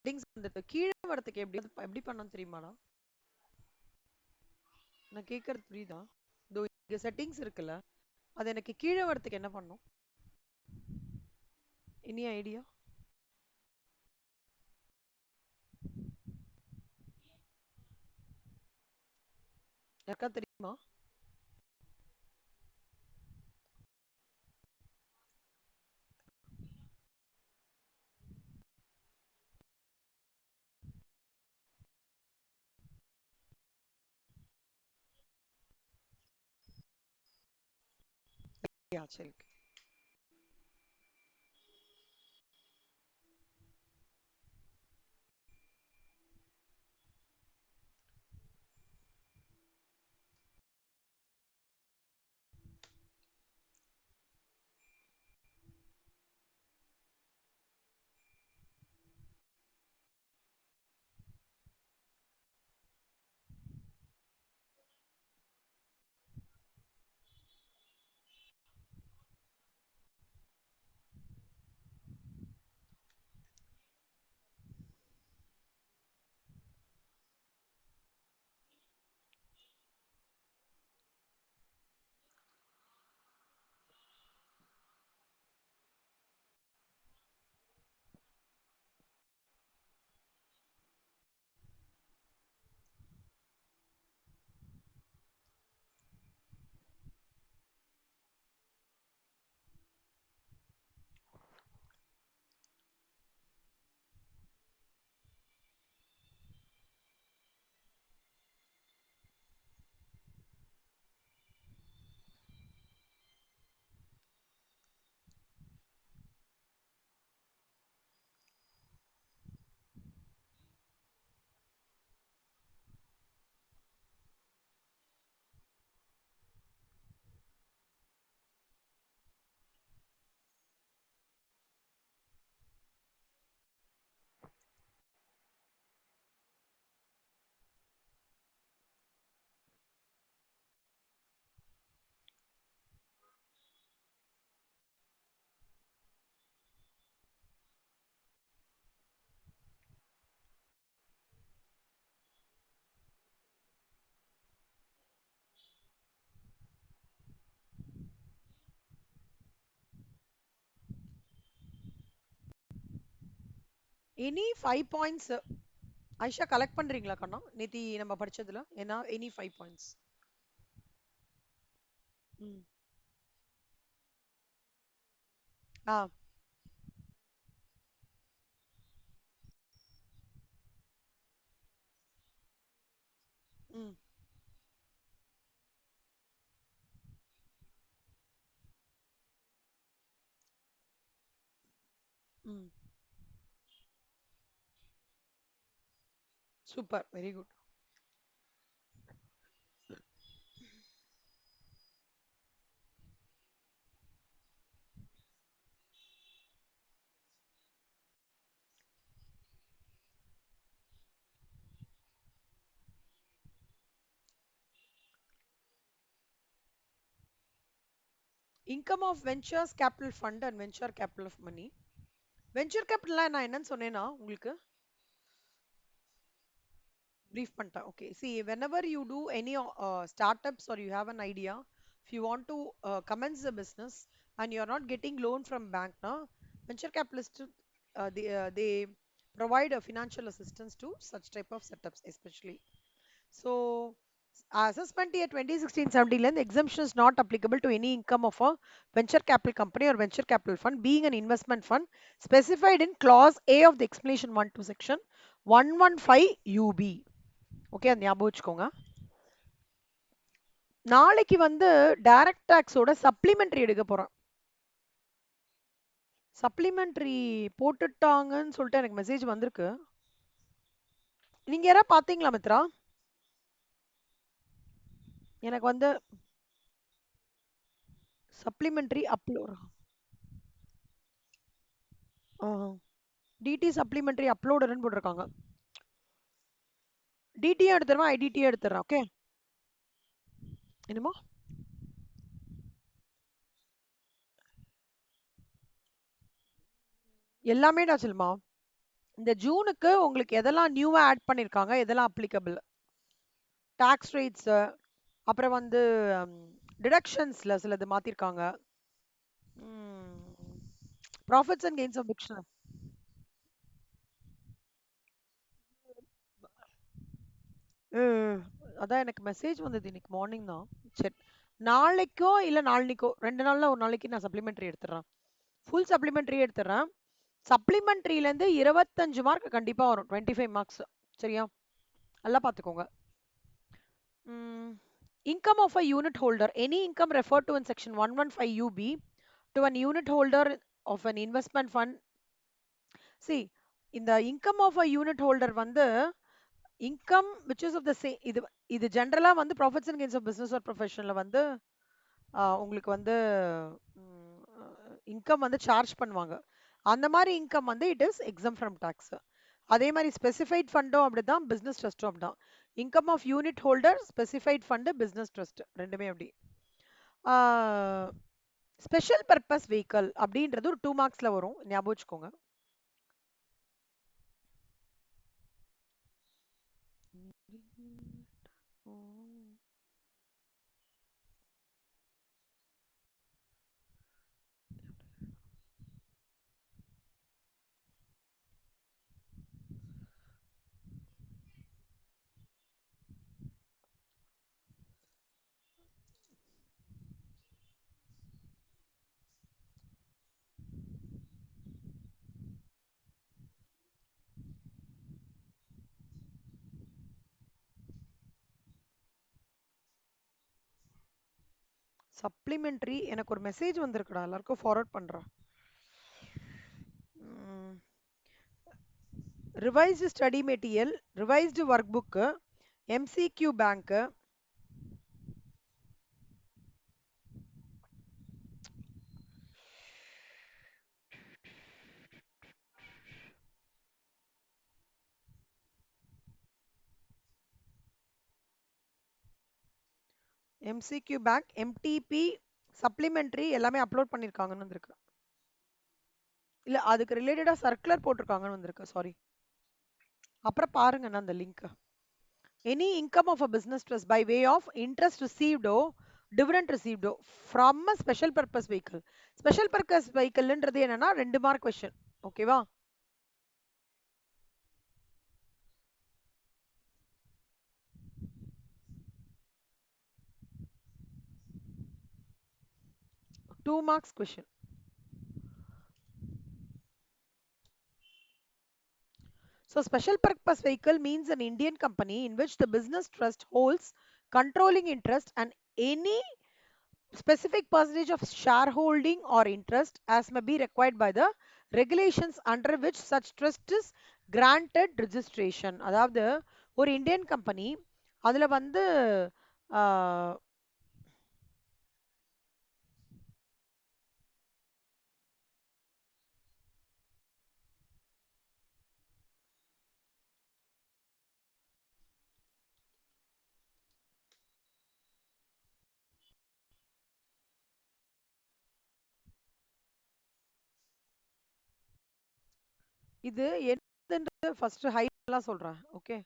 Settings வந்துட்டு கீழே வரதுக்கு எப்படி பண்ணணும் தெரியுமாடா? நான் கேட்கறது புரியுதா? இதோ இங்க செட்டிங்ஸ் இருக்குல்ல, அது எனக்கு கீழே வரதுக்கு என்ன பண்ணும்? Any idea? யாருக்கா தெரியுமா? சரி. எனி 5 பாயிண்ட்ஸ் ஐஷா கலெக்ட் பண்றீங்களா கண்ணா? நேத்தி நம்ம படிச்சதுல ஏன்னா எனி 5 பாயிண்ட்ஸ். ம். ஆ. ம். ம். Super, very good. Income of ventures capital fund and venture capital of money. வெஞ்சர் கேபிட்டல்னா நான் என்னன்னு சொன்னேன்னா உங்களுக்கு brief பண்ணிட்டேன். Okay, see, whenever you do any startups or you have an idea, if you want to commence a business and you're not getting loan from bank now, venture capitalists they provide a financial assistance to such type of setups especially. So assessment year 2016-17 length exemption is not applicable to any income of a venture capital company or venture capital fund being an investment fund specified in clause A of the explanation 1 to section 115 UB. Okay, அது ஞாபகம் வச்சுக்கோங்க. நாளைக்கு வந்து direct டாக்ஸோட supplementary எடுக்க போறேன். Supplementary போட்டுட்டாங்கன்னு சொல்லிட்டு எனக்கு message வந்திருக்கு. நீங்க யாராவது பாத்தீங்களா மித்ரா? எனக்கு வந்து சப்ளிமெண்டரி அப்லோட் டிடி சப்ளிமெண்டரி அப்லோடர்னு போட்டிருக்காங்க. டிடியும் எடுத்துறேன், ஐடிடியும் எடுத்துறேன். ஓகே, என்னமோ எல்லாமே டாச்சல்மா. இந்த ஜூனுக்கு உங்களுக்கு எதெல்லாம் நியூவா ஆட் பண்ணிருக்காங்க, எதெல்லாம் அப்ளிகபிள், டாக்ஸ் ரேட்ஸ், அப்புறம் வந்து டிடக்ஷன்ஸ்ல சிலது மாத்திருக்காங்க. Profits and gains of books. அதான் எனக்கு மெசேஜ் வந்தது இன்னைக்கு மார்னிங் தான். சரி, நாளைக்கோ இல்ல நாளைக்கோ 2 நாள்ல ஒரு நாளைக்கு நான் சப்ளிமெண்டரி எடுத்துறேன். ஃபுல் சப்ளிமெண்டரி எடுத்துறேன். சப்ளிமெண்டரியில இருந்து 25 மார்க் கண்டிப்பா வரும். 25 மார்க்ஸ். சரியா? நல்லா பாத்துக்கோங்க. Income of a unit holder. Any income referred to in section 115 UB to an unit holder of an investment fund. See, இந்த income of a unit holder வந்து income which is of the same, இது ஜென்ரலா வந்து profits and gains of business or ப்ரொஃபஷன்ல வந்து உங்களுக்கு வந்து income வந்து சார்ஜ் பண்ணுவாங்க. அந்த மாதிரி இன்கம் வந்து it is exempt from tax. அதே மாதிரி ஸ்பெசிஃபைட் ஃபண்டும் அப்படிதான், பிசினஸ் ட்ரஸ்ட்டும் அப்படிதான். Income of unit holder, specified fund, business trust ரெண்டுமே அப்படி. ஸ்பெஷல் பர்பஸ் வெஹிக்கல் அப்படின்றது ஒரு 2 மார்க்ஸ்ல வரும், ஞாபகம் வச்சுக்கோங்க. சப்ளிமெண்டரி எனக்கு ஒரு மெசேஜ் வந்திருக்குடா, எல்லாருக்கும் ஃபார்வர்ட் பண்றேன். Revised study material, revised work book, MCQ bank, MCQ bank, MTB supplementary எல்லாமே அப்லோட் பண்ணிருக்காங்கன்னு வந்திருக்கு. இல்ல அதுக்கு ரிலேட்டடா சர்க்குலர் போட்டிருக்காங்கன்னு வந்திருக்கு, சாரி. அப்புறம் பாருங்க அந்த link. Any income of a business trust by way of interest received or dividend received from a special purpose vehicle. Special purpose vehicleன்றது என்னன்னா 2 மார்க் கொஸ்டின். ஓகேவா? Two marks question. So special purpose vehicle means an Indian company in which the business trust holds controlling interest and any specific percentage of shareholding or interest as may be required by the regulations under which such trust is granted registration. அதாவது ஒரு Indian company, அதுல வந்து ஆஹ், இது என்னது first ஹைலாம் சொல்றேன். Okay,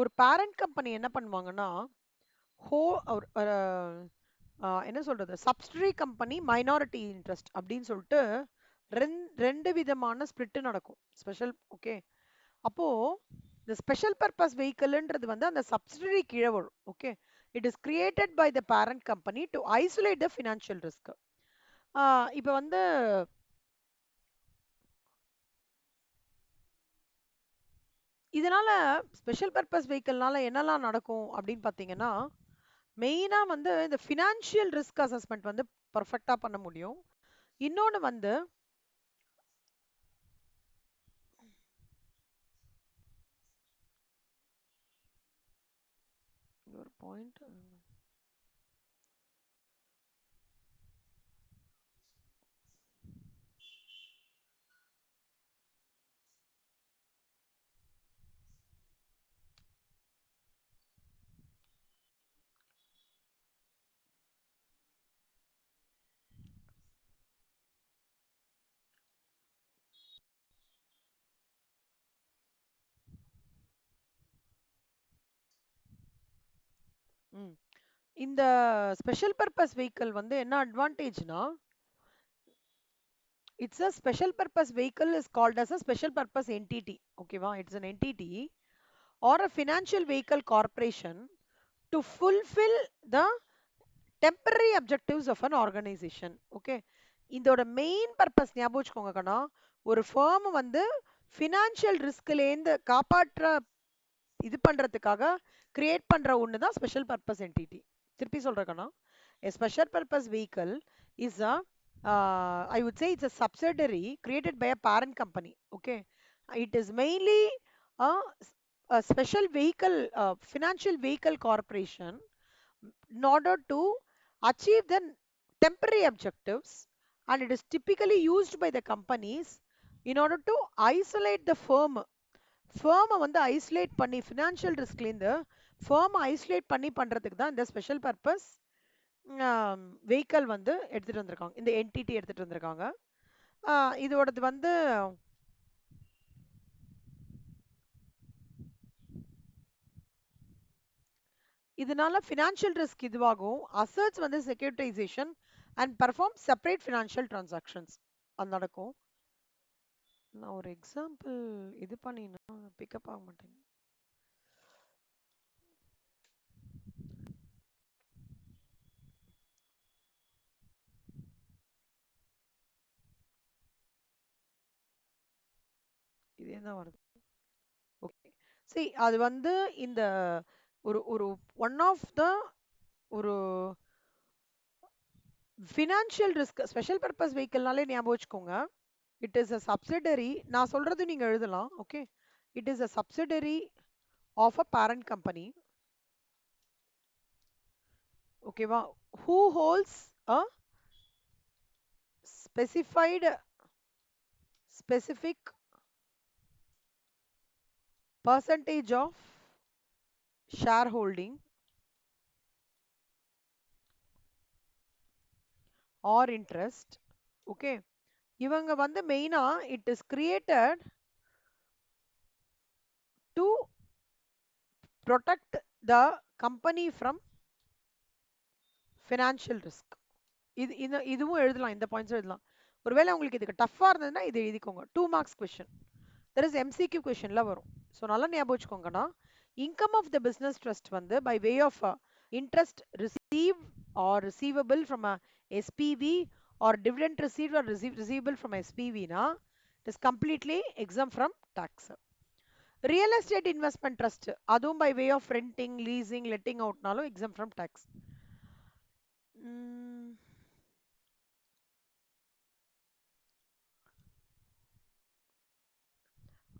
ஒரு parent company என்ன பண்ணுவாங்கன்னா, ஹோ ஒரு என்ன சொல்றது, சப்சிடரி கம்பெனி மைனாரிட்டி இன்ட்ரெஸ்ட் அப்படின்னு சொல்லிட்டு ரெண்டு விதமான ஸ்பிளிட் நடக்கும். Special, okay. அப்போ இந்த ஸ்பெஷல் பர்பஸ் வெஹிக்கிள்ன்றது வந்து அந்த சப்சிடரி கீழே வரும். Okay, it is created by the parent company to isolate the financial risk. இப்போ வந்து இதனால ஸ்பெஷல் பர்பஸ் வெஹிக்கிள்னால என்னெல்லாம் நடக்கும் அப்படின்னு பார்த்தீங்கன்னா, மெயினா வந்து இந்த ஃபினான்ஷியல் ரிஸ்க் அசஸ்மெண்ட் வந்து பர்ஃபெக்டா பண்ண முடியும். இன்னொன்னு வந்து point. ம். இந்த ஸ்பெஷல் பர்பஸ் வெஹிக்கிள் வந்து என்ன அட்வான்டேஜ்னா, it's a special purpose vehicle is called as a special purpose entity. ஓகேவா? It's an entity or a financial vehicle corporation to fulfill the temporary objectives of an organization. Okay, இதோட main purpose ஞாபகம் வச்சுக்கோங்க கண்ணா. ஒரு fame வந்து financial ரிஸ்க்லேருந்து காப்பாற்ற இது பண்றதுக்காக create பண்ற ஒன்று தான் ஸ்பெஷல் பர்பஸ் என்டிட்டி. திருப்பி சொல்றேன், a special purpose vehicle is a I would say it's a subsidiary created by a parent company. Okay, it is mainly a, a special vehicle, financial vehicle corporation in order to achieve the temporary objectives, and it is typically used by the companies in order to isolate the ஃபேர்மை வந்து isolate பண்ணி financial ரிஸ்க்லேருந்து ஃபேர்மை isolate பண்ணி பண்ணுறதுக்கு தான் இந்த special purpose vehicle வந்து எடுத்துகிட்டு வந்திருக்காங்க, இந்த என்டிட்டி எடுத்துகிட்டு வந்திருக்காங்க. இதோடது வந்து இதனால ஃபினான்ஷியல் ரிஸ்க் இதுவாகும், அசட்ஸ் வந்து securitisation and perform separate financial transactions அது நடக்கும். நான் ஒரு எக்ஸாம்பிள் இது பண்ணினா பிக்கப் ஆக மாட்டேங்க. இதே தான் வருது. ஓகே, சரி, அது வந்து இந்த ஒரு ஒரு ஒன் ஆஃப் த ஒரு ஃபினான்ஷியல் ரிஸ்க் ஸ்பெஷல் பர்பஸ் வெஹிக்கிள்னாலே ஞாபகம் வச்சுக்கோங்க. இட் இஸ் அ சப்சிடரி, நான் சொல்றது நீங்க எழுதலாம். Okay, it is a subsidiary of a parent company. ஓகேவா? Who holds a specific percentage of share holding or interest. Okay, இவங்க வந்து மெயினா it is created to protect the company from financial risk. இதுவும் எழுதலாம், இந்த பாயிண்ட்ஸ் எழுதலாம். ஒருவேளை உங்களுக்கு இதுக்கு டஃப்பாக இருந்ததுன்னா இது எழுதிக்கோங்க. 2 marks question, there is MCQ கொஸ்டின்ல வரும். ஸோ நல்லா ஞாபகம் வச்சுக்கோங்கண்ணா. Income of the business trust வந்து by way of interest receive or receivable from SPV or dividend receive or receivable from எஸ்பிவினா it is completely exempt from tax. Real estate investment trust அதுவும் by way of renting leasing letting அவுட்னாலும் exempt from tax.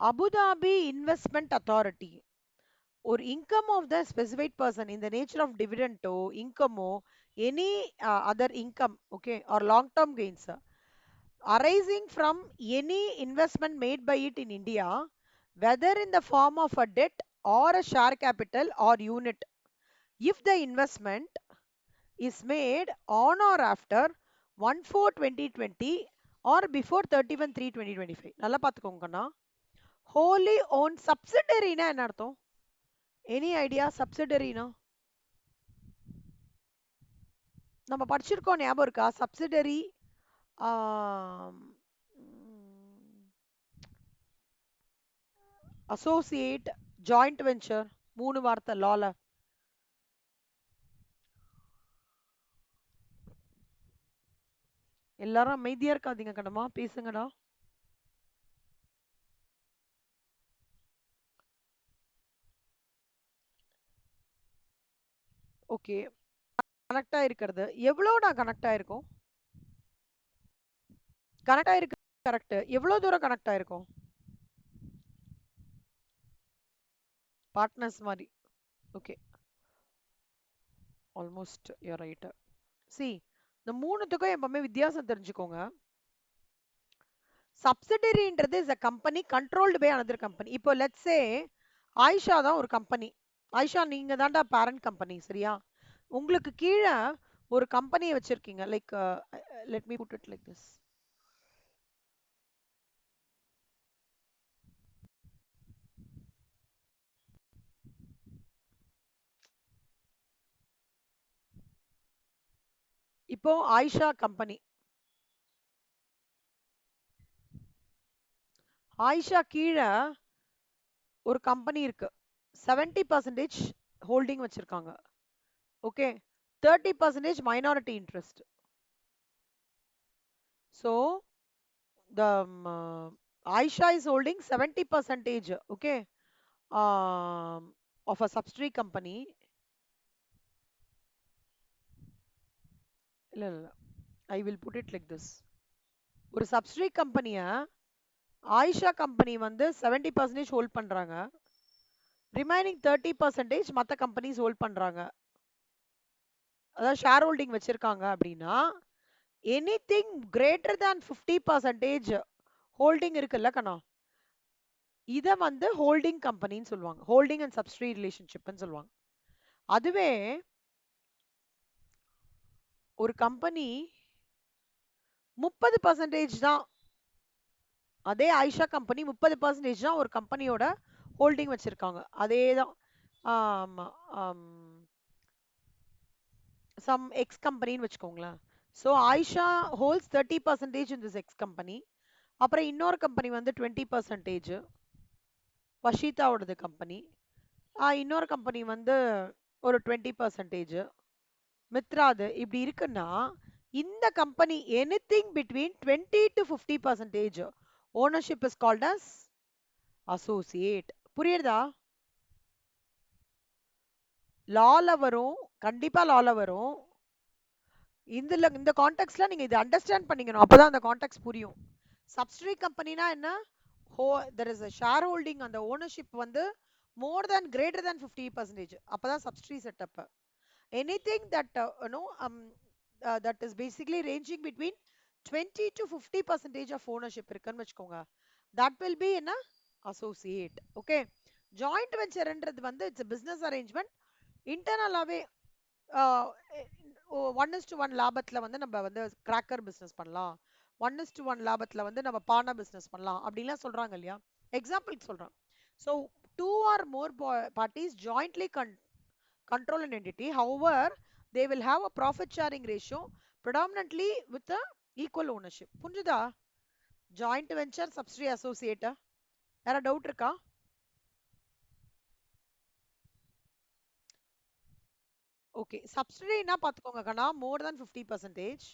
Abu Dhabi Investment Authority or income of the specified person in the nature of dividend or income or any other income, okay, or long term gains arising from any investment made by it in India, whether in the form of a debt or a share capital or unit, if the investment is made on or after 1/4/2020 or before 31/3/2025. நல்லா பார்த்துக்கோங்கண்ணா. wholly owned subsidiary னா என்ன அர்த்தம்? Any idea? சப்சிடரினா நம்ம படிச்சிருக்கோம், ஞாபகம் இருக்கா? Subsidiary associate joint venture 3 வார்த்தை லால. எல்லாரும் அமைதியா இருக்காதீங்க கண்ணம்மா, பேசுங்கடா. ஓகே, கனெக்ட் ஆயிருக்கிறது எவ்வளோடா கனெக்ட் ஆயிருக்கும்? கனெக்ட் ஆயிருக்கு, கரெக்ட். எவ்வளவு தூரம் கனெக்ட் ஆயிருக்கும்? பார்ட்னர்ஸ் மாதிரி. Okay, almost you right. See இந்த மூணுத்துக்கும் எப்பவுமே வித்தியாசம் தெரிஞ்சுக்கோங்க. சப்சிடரின்றது is a company controlled by another company. இப்போ லெட்ஸ் சே ஆயிஷா தான் ஒரு கம்பெனி. ஆயிஷா நீங்க தான்டா பேரண்ட் கம்பெனி, சரியா? உங்களுக்கு கீழே ஒரு கம்பெனியை வச்சிருக்கீங்க. Like let me put it like this. இப்போ ஆயிஷா கம்பெனி, ஆயிஷா கீழே ஒரு கம்பெனி இருக்கு. 70% ஹோல்டிங் வச்சிருக்காங்க. Okay, 30% minority interest. So the Aisha is holding 70 percentage, okay, of a subsidiary company. இல்ல, I will put it like this. ஒரு subsidiary கம்பெனிய ஆயிஷா கம்பெனி வந்து 70% hold பண்றாங்க. Remaining 30% மத்த கம்பெனிஸ் ஹோல்ட் பண்றாங்க. அதாவது ஷேர் ஹோல்டிங் வச்சிருக்காங்க அப்படின்னா எனிதிங் கிரேட்டர் than 50% ஹோல்டிங் இருக்குல்ல கண்ணா, இதை வந்து ஹோல்டிங் கம்பெனின்னு சொல்லுவாங்க. ஹோல்டிங் அண்ட் சப்சிடரி ரிலேஷன்ஷிப்னு சொல்லுவாங்க. அதுவே ஒரு கம்பெனி 30% தான், அதே ஆயிஷா கம்பெனி 30% தான் ஒரு கம்பெனியோட ஹோல்டிங் வச்சிருக்காங்க. அதே தான் சம் எக்ஸ் கம்பெனின்னு வச்சுக்கோங்களேன். So Ayesha holds 30% in this X company. அப்புறம் இன்னொரு கம்பெனி வந்து 20%, வஷிதாவோடது கம்பெனி. இன்னொரு கம்பெனி வந்து ஒரு 20%, மித்ராது இப்படி இருக்குன்னா இந்த company anything between 20 to 50% ownership is called as associate. புரியுதா? லால வரும், கண்டிப்பா லால வரும். இந்த கான்டெக்ட்ல நீங்க இதை அண்டர்ஸ்டாண்ட் பண்ணிக்கணும், அப்பதான் அந்த கான்டெக்ட் புரியும். சப்சிடரி கம்பெனினா என்ன? there is a share holding, அந்த ஓனர்ஷிப் வந்து மோர் தேன் கிரேட்டர் தேன் 50%, அப்பதான் subsidiary setup. anything that that is basically ranging between 20 to 50% of ownership இருக்குன்னு வச்சுக்கோங்க, that will be in a associate. okay, joint ventureன்றது வந்து it's a business arrangement. இன்டர்னலாவே 1:1 லாபத்துல வந்து நம்ம வந்து cracker business பண்ணலாம், 1:1 லாபத்துல வந்து நம்ம பானா பிசினஸ் பண்ணலாம் அப்படின்லாம் சொல்றாங்க இல்லையா? எக்ஸாம்பிளுக்கு சொல்றேன். So 2 or more parties jointly control an entity. However, they will have a profit sharing ratio predominantly with the equal ownership. புரிஞ்சுதா? ஜாயிண்ட் வெஞ்சர், சப்சிடரி, அசோசியேட்டா? வேற டவுட் இருக்கா? ஓகே, சப்சிடரினா பாத்துக்கோங்க கண்ணா, மோர் than 50%.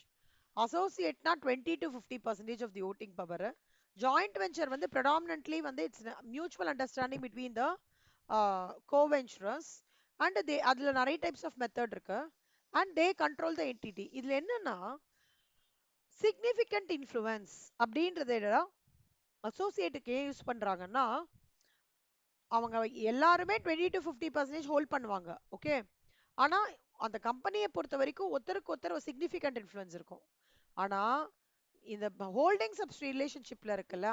அசோசியேட்னா 20 to 50% of the voting power. Joint venture வந்து predominantly வந்து it's mutual understanding between the co-venturers, and they அதுல நிறைய டைப்ஸ் ஆஃப் மெத்தட் இருக்கு, and they control the entity. இதுல என்னன்னா சிக்னிஃபிகண்ட் இன்ஃப்ளூயன்ஸ் அப்படின்றத அசோசியேட்டுக்கு ஏன் யூஸ் பண்றாங்கன்னா, அவங்க எல்லாருமே 20 to 50% ஹோல்ட் பண்ணுவாங்க. ஓகே, ஆனா அந்த கம்பெனியை பொறுத்த வரைக்கும் ஒருத்தருக்கு ஒருத்தர் ஒரு சிக்னிஃபிகண்ட் இன்ஃப்ளூயன்ஸ் இருக்கும். ஆனா இந்த ஹோல்டிங் சப்சிடி ரிலேஷன்ஷிப்ல இருக்குல்ல,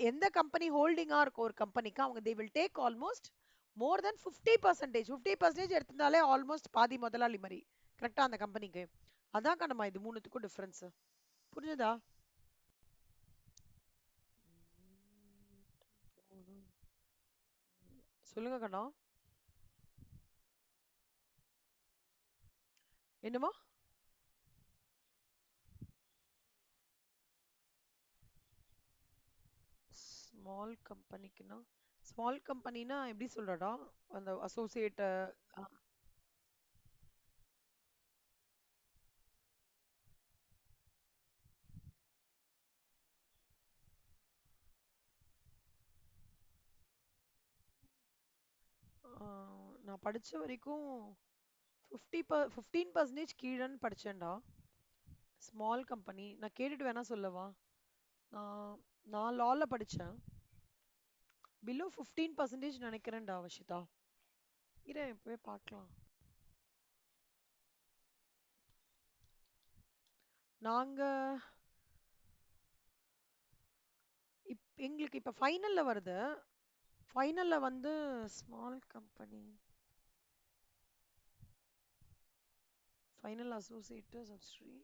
எந்த கம்பெனி ஹோல்டிங்கா இருக்கும் ஒரு கம்பெனிக்கு, அவங்க they will take almost more than 50%. 50% எடுத்திருந்தாலே ஆல்மோஸ்ட் பாதி முதலாளி மாதிரி கரெக்டா அந்த கம்பெனிக்கு. அதான் கண்ணம்மா இது மூணுத்துக்கும் டிஃபரன்ஸ். புரிஞ்சுதா? சொல்லுங்க கண்ணா. என்னமா? ஸ்மால் கம்பெனிக்குன்னா, ஸ்மால் கம்பெனினா எப்படி சொல்றடா? அந்த அசோசியேட் நான் படிச்ச வரைக்கும் 15% கீழன்னு படிச்சேன்டா. ஸ்மால் கம்பெனி நான் கேட்டுட்டு வேணா சொல்லவா? நான் நான் லால படிச்சேன். பிலோ 15% நினைக்கிறேன்டா வஷிதா. இரு இப்பவே பார்க்கலாம். நாங்க எங்களுக்கு இப்ப ஃபைனல்ல வருது. ஃபைனல்ல வந்து small company, final associate subsidiary,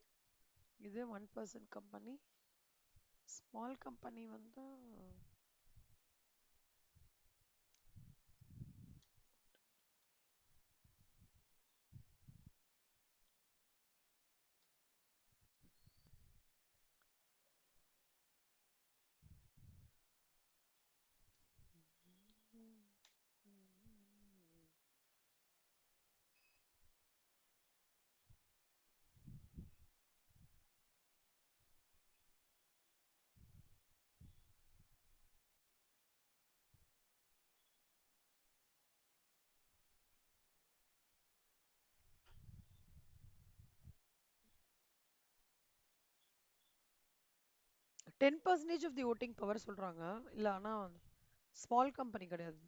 இது 1% கம்பெனி. ஸ்மால் கம்பெனி வந்து 10% ஆஃப் தி ஓட்டிங் பவர் சொல்றாங்க. இல்ல ஆனா ஸ்மால் கம்பெனி கிடையாது.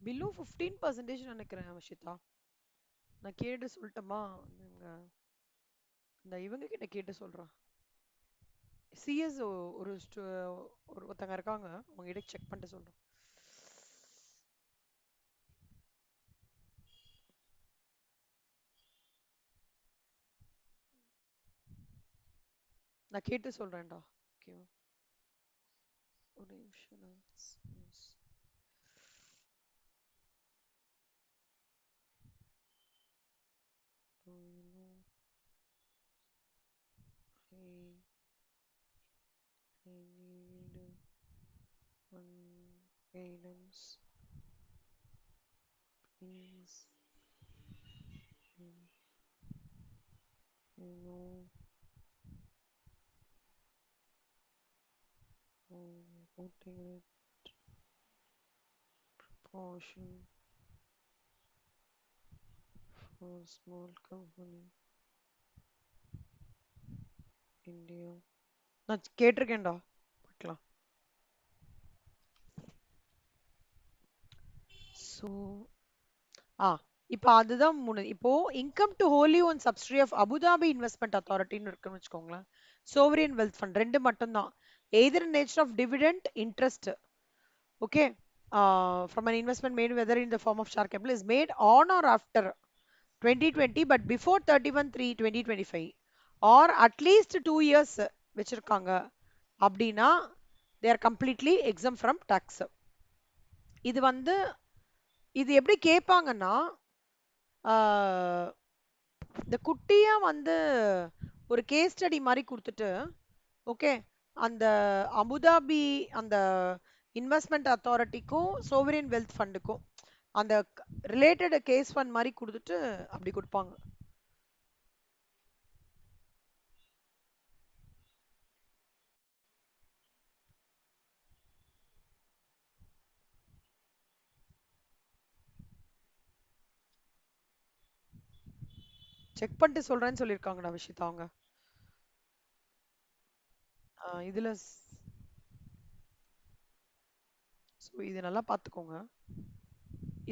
பிலோ 15% நினைக்கிறேன் வஷிதா. நான் கேட்டு சொல்லட்டுமா? இவங்க இந்த இவங்க கிட்ட கேட்டு சொல்றேன். சிஎஸ் ஒரு ஒருத்தங்க இருக்காங்க, அவங்க கிட்ட செக் பண்ணிட்டு சொல்றேன். நான் கேட்டு சொல்றேன்டா. ஓகேவா? ஒரு insurance. I need one guidance, please. You know, voting proportion for small company India. நான் கேட்டிருக்கேன்டா. பார்க்கலாம். ஸோ ஆ இப்போ அதுதான் மூணு. இப்போ income to wholly own subsidiary of Abu Dhabi investment அத்தாரிட்டின்னு இருக்குன்னு வச்சுக்கோங்களேன். சோவரியன் வெல்த் ஃபண்ட் ரெண்டு மட்டும்தான். Either nature of dividend interest. Okay. From an investment made whether in the form of share capital is made on or after 2020 but before 31/3/2025 or at least 2 years வச்சிருக்காங்க அப்படின்னா they are completely exempt from tax. இது வந்து இது எப்படி கேட்பாங்கன்னா, ஆஹ், இந்த குட்டியா வந்து ஒரு கேஸ் ஸ்டடி மாதிரி கொடுத்துட்டு, ஓகே, அந்த அபுதாபி அந்த இன்வெஸ்ட்மெண்ட் அத்தாரிட்டிக்கும் சோவரியன் வெல்த் ஃபண்டுக்கும் அந்த ரிலேட்டட் கேஸ் ஃபண்ட் மாதிரி கொடுத்துட்டு அப்படி கொடுப்பாங்க. செக் பண்ணிட்டு சொல்றேன்னு சொல்லியிருக்காங்கடா விஷிதா அவங்க. இதுல இது நல்லா பார்த்துக்கோங்க.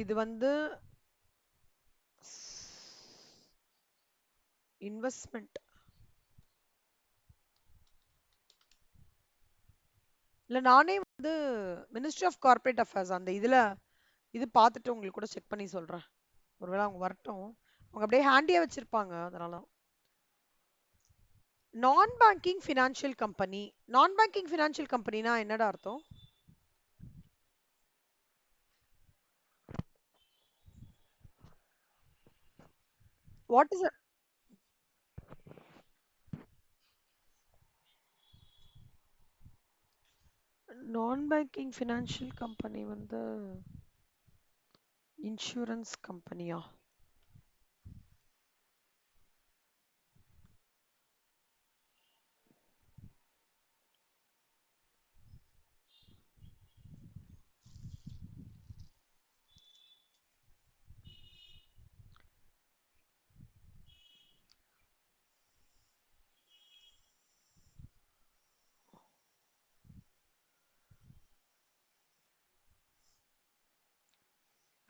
இது வந்து இன்வெஸ்ட்மெண்ட் இல்ல, நானே வந்து மினிஸ்ட்ரி ஆஃப் கார்ப்பரேட் அஃபேர்ஸ் அந்த இதுல இது பார்த்துட்டு உங்களுக்கு கூட செக் பண்ணி சொல்றேன். ஒருவேளை அவங்க வரட்டும். அவங்க அப்படியே ஹேண்டியா வச்சிருப்பாங்க, அதனால. நான் பேங்கிங் ஃபினான்ஷியல் கம்பெனி. நான் பேங்கிங் ஃபினான்ஷியல் கம்பெனினா என்னடா அர்த்தம்? வாட் இஸ் நான் பேங்கிங் ஃபினான்ஷியல் கம்பெனி வந்து இன்சூரன்ஸ் கம்பெனியா?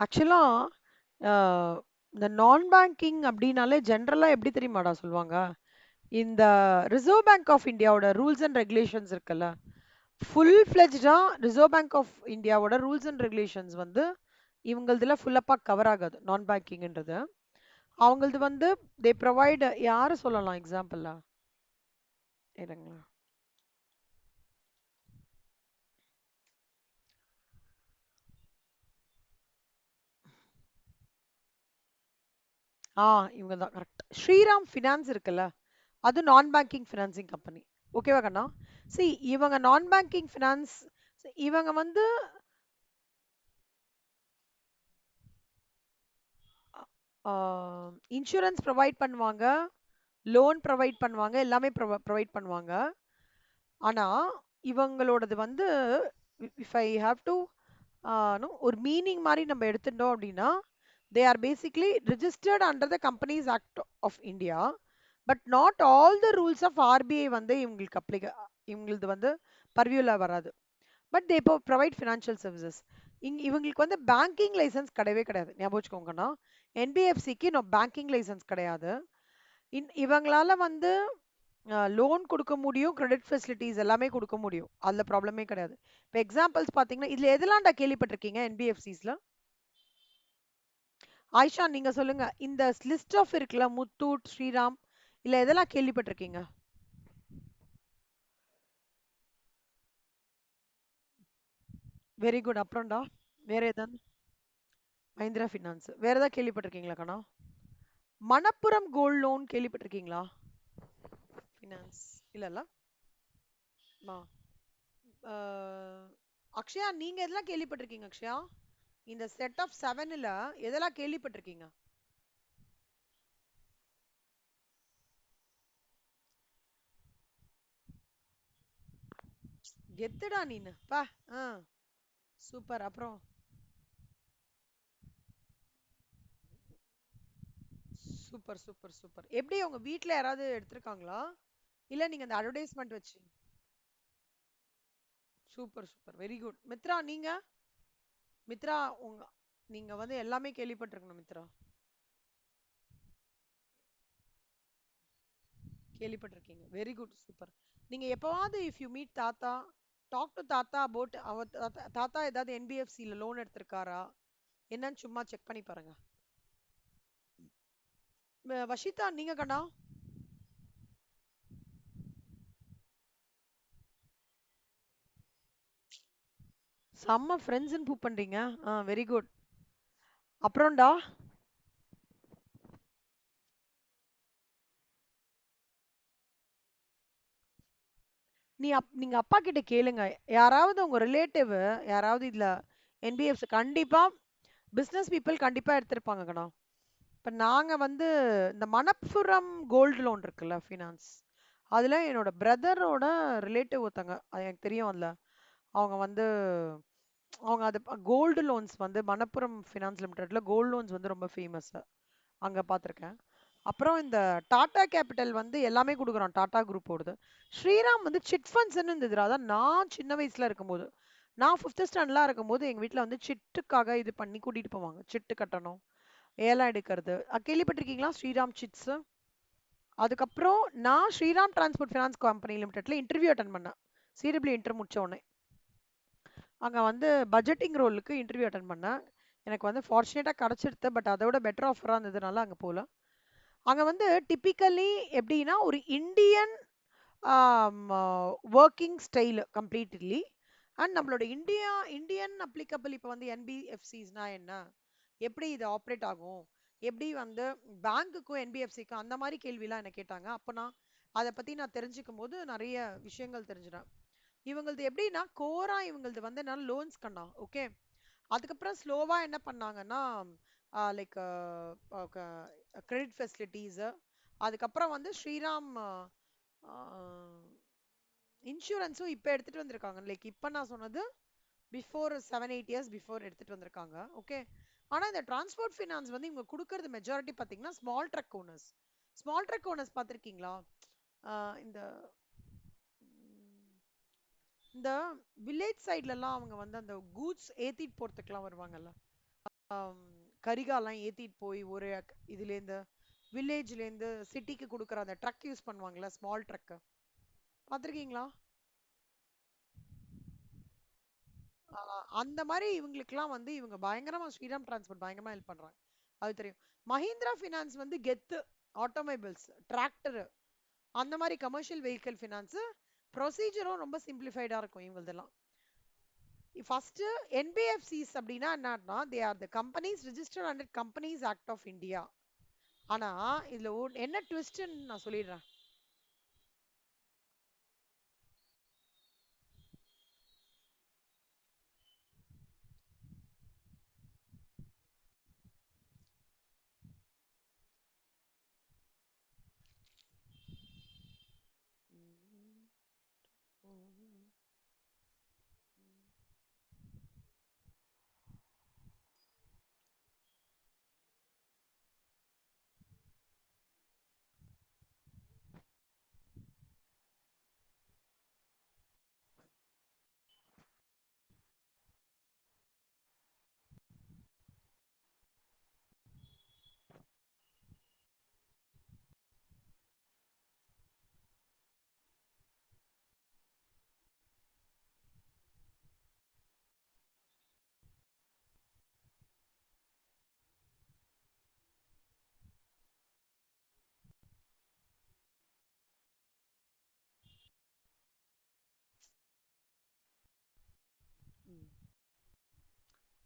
ஆக்சுவலா இந்த நான் பேங்கிங் அப்படின்னாலே ஜென்ரலா எப்படி தெரியுமாடா சொல்லுவாங்க? இந்த ரிசர்வ் பேங்க் ஆஃப் இந்தியாவோட ரூல்ஸ் அண்ட் ரெகுலேஷன்ஸ் இருக்குல்ல, ஃபுல் ஃபிளெஜ்டா ரிசர்வ் பேங்க் ஆஃப் இந்தியாவோட ரூல்ஸ் அண்ட் ரெகுலேஷன்ஸ் வந்து இவங்களதுல ஃபுல்லப்பா கவர் ஆகாது நான் பேங்கிங்ன்றது. அவங்களது வந்து தே ப்ரொவைட். யாரு சொல்லலாம் எக்ஸாம்பிளா? இருங்களா. ஆ இவங்க தான் கரெக்ட். ஸ்ரீராம் ஃபினான்ஸ் இருக்குல்ல, அது நான் பேங்கிங் ஃபினான்சிங் கம்பெனி. ஓகேவா கண்ணா? சி இவங்க நான் பேங்கிங் ஃபினான்ஸ், இவங்க வந்து இன்சூரன்ஸ் ப்ரொவைட் பண்ணுவாங்க, லோன் ப்ரொவைட் பண்ணுவாங்க, எல்லாமே ப்ரொவைட் பண்ணுவாங்க. ஆனா இவங்களோடது வந்து இஃப் ஐ ஹாவ் டு ஒரு மீனிங் மாதிரி நம்ம எடுத்துட்டோம் அப்படின்னா, they are basically registered under the companies act of India. But not all the rules of RBI வந்து இவங்களுக்கு இவங்களது வந்து பர்வியூல வராது. பட் தே இப்போ ப்ரொவைட் ஃபினான்ஷியல் சர்வீசஸ். இவங்களுக்கு வந்து பேங்கிங் லைசன்ஸ் கிடையவே கிடையாது, ஞாபகம் வச்சுக்கோங்கன்னா. என்பிஎஃப்சிக்கு இன்னும் பேங்கிங் லைசன்ஸ் கிடையாது. இவங்களால வந்து லோன் கொடுக்க முடியும், கிரெடிட் ஃபெசிலிட்டிஸ் எல்லாமே கொடுக்க முடியும், அதில் ப்ராப்ளமே கிடையாது. இப்போ எக்ஸாம்பிள்ஸ் பார்த்தீங்கன்னா இதில் எதெல்லாம்டா கேள்விப்பட்டிருக்கீங்க என்பிஎஃப்சிஸ்ல? ஆயிஷா நீங்க சொல்லுங்க. இந்த லிஸ்ட் ஆஃப் இருக்குல்ல, முத்தூட், ஸ்ரீராம், இல்ல எதெல்லாம் கேள்விப்பட்டிருக்கீங்க? Very good. அப்புறம்டா வேற ஏதாவது? மஹிந்திரா ஃபினான்ஸ். வேற ஏதாவது கேள்விப்பட்டிருக்கீங்களா கண்ணா? மணப்புரம் கோல்ட் லோன் கேள்விப்பட்டிருக்கீங்களா? ஃபினான்ஸ் இல்லல்ல. மா அஹ், அக்ஷயா நீங்க எதெல்லாம் கேள்விப்பட்டிருக்கீங்க அக்ஷயா? இந்த செட் ஆஃப் செவன்ல எதெல்லாம் கேள்விப்பட்டிருக்கீங்க? கெத்துடா நீனு பா. ஆ சூப்பர். அப்புறம் சூப்பர் சூப்பர் சூப்பர். எப்படி உங்க வீட்ல யாராவது எடுத்திருக்காங்களா, இல்ல நீங்க அந்த அட்வர்டைஸ்மெண்ட் வச்சு? Super super very good. Mitra நீங்க? மித்ரா உங்க நீங்க வந்து எல்லாமே கேள்விப்பட்டிருக்கணும் மித்ரா. கேள்விப்பட்டிருக்கீங்க. Very good super. நீங்க எப்பவாவது இஃப் யூ மீட் தாத்தா, டாக் டு தாத்தா அபவுட் அவர் தாத்தா ஏதாவது என்பிஎஃப்சில லோன் எடுத்திருக்காரா என்னன்னு சும்மா செக் பண்ணி பாருங்க. வஷிதா நீங்க கண்ணா? செம்ம ஃப்ரெண்ட்ஸ்ன்னு ப்ரூவ் பண்றீங்க. Very good. அப்புறம்டா? நீங்க அப்பா கிட்ட கேளுங்க. யாராவது உங்க ரிலேட்டிவ் யாராவது இதுல என்பிஎஃப்சி கண்டிப்பா பிசினஸ் பீப்புள் கண்டிப்பா எடுத்திருப்பாங்க கண்ணா. இப்ப நாங்க வந்து இந்த மணப்புரம் கோல்டு லோன் இருக்குல்ல ஃபினான்ஸ், அதுல என்னோட பிரதரோட ரிலேட்டிவ் ஒருத்தங்க, அது எனக்கு தெரியும். அதுல அவங்க வந்து அவங்க அது கோல்டு லோன்ஸ் வந்து மணப்புரம் ஃபினான்ஸ் லிமிடெட்ல கோல்டு லோன்ஸ் வந்து ரொம்ப ஃபேமஸ். அங்க பார்த்துருக்கேன். அப்புறம் இந்த டாடா கேபிட்டல் வந்து எல்லாமே கொடுக்குறோம், டாடா குரூப்போடது. ஸ்ரீராம் வந்து சிட் ஃபண்ட்ஸ்ன்னு இருந்தது. அதான் நான் சின்ன வயசுல இருக்கும்போது, நான் ஃபிஃப்த் ஸ்டாண்டர்ட்லாம் இருக்கும்போது எங்க வீட்ல வந்து சிட்டுக்காக இது பண்ணி கூட்டிட்டு போவாங்க. சிட்டு கட்டணும், ஏலம் எடுக்கிறது. கேள்விப்பட்டிருக்கீங்களா ஸ்ரீராம் சிட்ஸ்? அதுக்கப்புறம் நான் ஸ்ரீராம் டிரான்ஸ்போர்ட் ஃபினான்ஸ் கம்பெனி லிமிடெட்ல இன்டர்வியூ அட்டன் பண்ணேன். சிடபிள்யூ இன்டர் முடிச்ச உடனே அங்க வந்து பட்ஜெட்டிங் ரோலுக்கு இன்டர்வியூ அட்டன் பண்ணேன். எனக்கு வந்து ஃபார்ச்சுனேட்டா கிடைச்சிடுது. பட் அதோட பெட்டர் ஆஃபரா இருந்ததுனால அங்க போல. அங்க வந்து டிப்பிக்கலி எப்படின்னா ஒரு Indian working style completely. And நம்மளோட இந்தியன் அப்ளிகபிள். இப்போ வந்து என்பிஎஃப்சிஸ்னா என்ன, எப்படி இது ஆப்ரேட் ஆகும், எப்படி வந்து பேங்க்குக்கும் என்பிஎஃப்சிக்கும் அந்த மாதிரி கேள்விலாம் என்ன கேட்டாங்க. அப்போ நான் அதை பற்றி நான் தெரிஞ்சுக்கும் போது நிறைய விஷயங்கள் தெரிஞ்சுனேன். இவங்களது எப்படின்னா கோரா இவங்களது வந்து நான் லோன்ஸ் கண்ணா. ஓகே. அதுக்கப்புறம் ஸ்லோவா என்ன பண்ணாங்கன்னா லைக் கிரெடிட் ஃபெசிலிட்டிஸ். அதுக்கப்புறம் வந்து ஸ்ரீராம் இன்சூரன்ஸும் இப்போ எடுத்துட்டு வந்திருக்காங்க. லைக் இப்போ நான் சொன்னது பிஃபோர் 7 8 இயர்ஸ் பிஃபோர் எடுத்துட்டு வந்திருக்காங்க. ஓகே. ஆனா இந்த டிரான்ஸ்போர்ட் ஃபினான்ஸ் வந்து இவங்க கொடுக்கறது மெஜாரிட்டி பார்த்தீங்கன்னா small truck owners. Small truck owners பார்த்துருக்கீங்களா? இந்த இந்த வில்லேஜ் சைட்லலாம் அவங்க வந்து அந்த கூட்ஸ் ஏத்திட்டு போறதுக்குலாம் வருவாங்கல்ல, ஆம், கரிகாலாம் ஏத்திட்டு போய் ஒரு இதுலேருந்து வில்லேஜ்லேருந்து சிட்டிக்கு கொடுக்குற அந்த ட்ரக் யூஸ் பண்ணுவாங்கல்ல, ஸ்மால் ட்ரக்கு பார்த்துருக்கீங்களா? அந்த மாதிரி இவங்களுக்குலாம் வந்து இவங்க பயங்கரமா ஸ்ரீராம் டிரான்ஸ்போர்ட் பயங்கரமா ஹெல்ப் பண்றாங்க. அது தெரியும். மஹிந்திரா ஃபினான்ஸ் வந்து கெத்து, ஆட்டோமொபைல்ஸ், டிராக்டர், அந்த மாதிரி கமர்ஷியல் வெஹிக்கிள் ஃபினான்ஸ். ப்ரொசீஜரும் ரொம்ப சிம்பிளிஃபைடா இருக்கும் இவங்களதெல்லாம். ஃபர்ஸ்ட் என்பிஎஃப்சிஸ் அப்படின்னா என்னன்னா, they are the companies registered under companies act of India. ஆனா இதுல என்ன ட்விஸ்ட்னு நான் சொல்லிடுறேன்.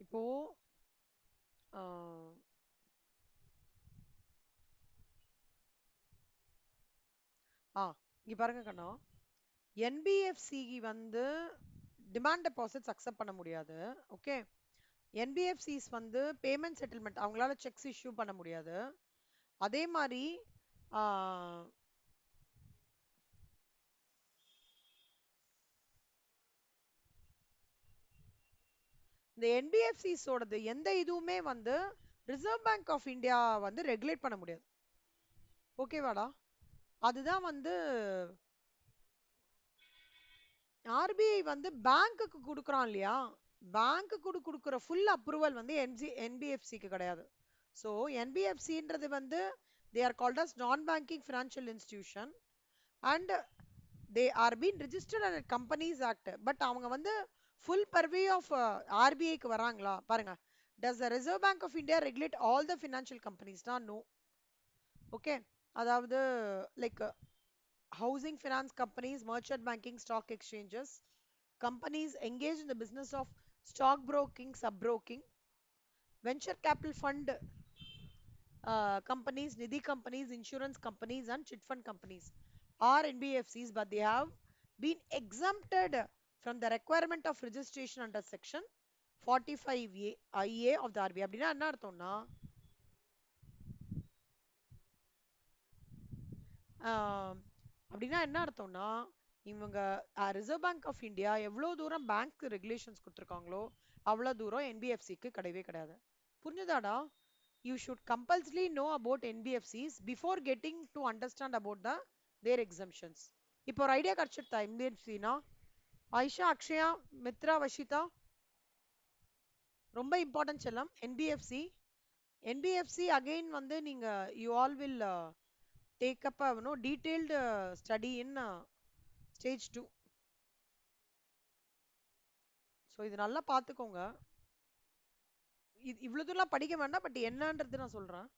இப்போ ஆஹ், ஆ இங்க பாருங்க கண்ணா, என்பிஎஃப்சி வந்து டிமாண்ட் டெபாசிட்ஸ் அக்செப்ட் பண்ண முடியாது. ஓகே. என்பிஎஃப்சிஸ் வந்து பேமெண்ட் செட்டில்மெண்ட் அவங்களால செக்ஸ் இஷ்யூ பண்ண முடியாது. அதே மாதிரி ஆஹ், இந்த என்பிஎஃப்சிஸோடது எந்த இதுவுமே வந்து ரிசர்வ் பேங்க் ஆஃப் இந்தியா வந்து ரெகுலேட் பண்ண முடியாது. ஓகேவாடா? அதுதான் வந்து ஆர்பிஐ வந்து பேங்க்குக்கு கொடுக்குறான் இல்லையா, பேங்க்கு கொடுக்குற ஃபுல் அப்ரூவல் வந்து என்பிஎஃப்சிக்கு கிடையாது. ஸோ என்பிஎஃப்சின்றது வந்து they are called as non banking financial institution and they are been registered and companies act. But அவங்க வந்து ஃபுல் பர்வே ஆஃப் ஆர்பிஐக்கு வராங்களா பாருங்க. Does the reserve bank of India regulate all the financial கம்பெனிஸ்னா? No. Okay. அதாவது like housing finance companies, merchant banking, stock exchanges, companies engaged in the business of stock broking, sub-broking, venture capital fund companies, nidhi companies, insurance companies, and chit fund companies are NBFCs, but they have been exempted from the requirement of registration under section 45A IA of the RBI. அப்படின்னா என்ன அர்த்தம்னா, ஆஹ் அப்படின்னா என்ன அர்த்தம்னா, இவங்க reserve bank of India எவ்வளோ தூரம் bank regulations கொடுத்துருக்காங்களோ அவ்வளோ தூரம் என்பிஎஃப்சிக்கு கிடையவே கிடையாது. புரிஞ்சுதாடா? You should compulsory know about NBFCs before getting to understand about the their exemptions. இப்போ ஒரு ஐடியா கிடைச்சிருத்தா என்பிஎஃப்சினா? ஆயிஷா, அக்ஷயா, மித்ரா, வஷிதா, ரொம்ப இம்பார்ட்டன்ட் செல்லம் என்பிஎஃப்சி. என்பிஎஃப்சி அகைன் வந்து நீங்க you all will take up a detailed study in stage 2. So இது நல்லா பார்த்துக்கோங்க. இவ்வளவு தூரம் படிக்க வேண்டாம், பட் என்னன்றது நான் சொல்றேன்.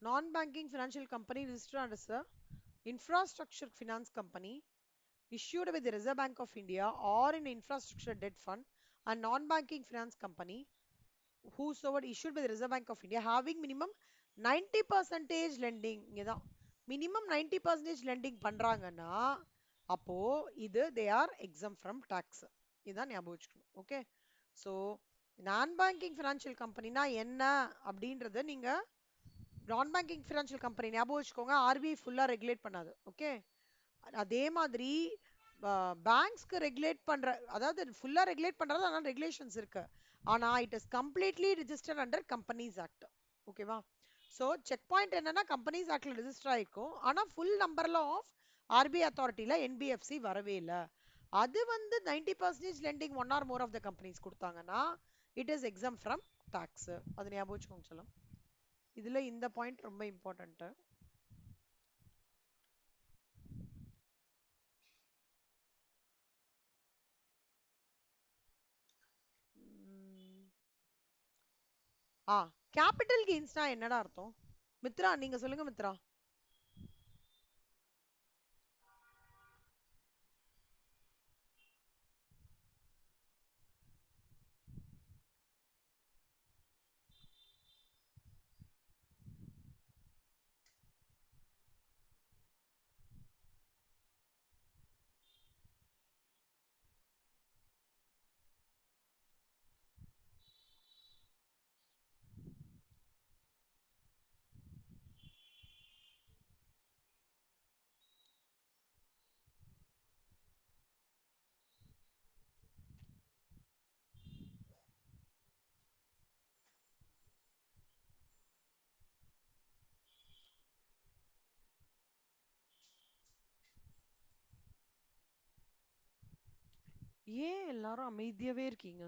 நான் banking financial company registered as a infrastructure finance company issued with the Reserve Bank of India or an infrastructure debt fund, and non-banking finance company whosoever issued by the Reserve Bank of India having minimum 90% lending. இங்கதான் minimum 90% lending பண்றாங்கன்னா அப்போ இது they are exempt from tax. இதான் ஞாபகம் வச்சுக்கணும். Okay. So நான் banking financial கம்பெனினா என்ன அப்படின்றத நீங்க நான் பேங்கிங் ஃபினான்ஷியல் கம்பெனி ஞாபகம் வச்சுக்கோங்க. ஆர்பிஐ ஃபுல்லா ரெகுலேட் பண்ணாது. ஓகே. அதே மாதிரி பேங்க்ஸ்க்கு ரெகுலேட் பண்ற, அதாவது ஃபுல்லா ரெகுலேட் பண்றது, ஆனால் ரெகுலேஷன்ஸ் இருக்கு. ஆனா it is completely registered under companies act. ஓகேவா? ஸோ செக் பாயிண்ட் என்னன்னா கம்பெனிஸ் ஆக்ட்ல ரெஜிஸ்டர் ஆயிருக்கும், ஆனா ஃபுல் நம்பர்ல ஆஃப் ஆர்பிஐ அத்தாரிட்டியில என்பிஎஃப்சி வரவே இல்லை. அது வந்து 90% lending one or more of the companies கொடுத்தாங்கன்னா it is exempt from tax. அது ஞாபகம் வச்சுக்கோங்க சொல்லும். இதுல இந்த பாயிண்ட் ரொம்ப இம்பார்ட்டன்ட். ஆ கேபிட்டல் கெயின்ஸ்னா என்னடா அர்த்தம்? மித்ரா நீங்க சொல்லுங்க மித்ரா. ஏன் எல்லாரும் அமைதியாவே இருக்கீங்க?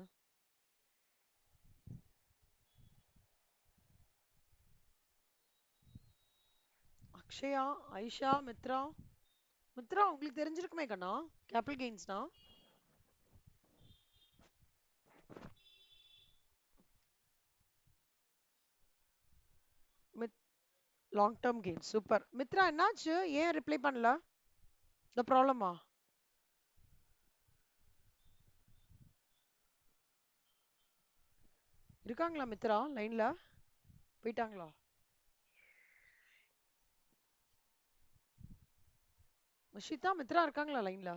அக்ஷயா, ஐஷா, மித்ரா. மித்ரா உங்களுக்கு தெரிஞ்சிருக்குமே கண்ணா கேபிட்டல் கெயின்ஸ்னா. மித் long term gains super. Mitra என்னாச்சு, ஏன் ரிப்ளை பண்ணல? இந்த ப்ராப்ளமா? இருக்காங்களா மித்ரா லைன்ல? போயிட்டாங்களா? வஷிதா, மித்ரா இருக்காங்களா லைன்ல?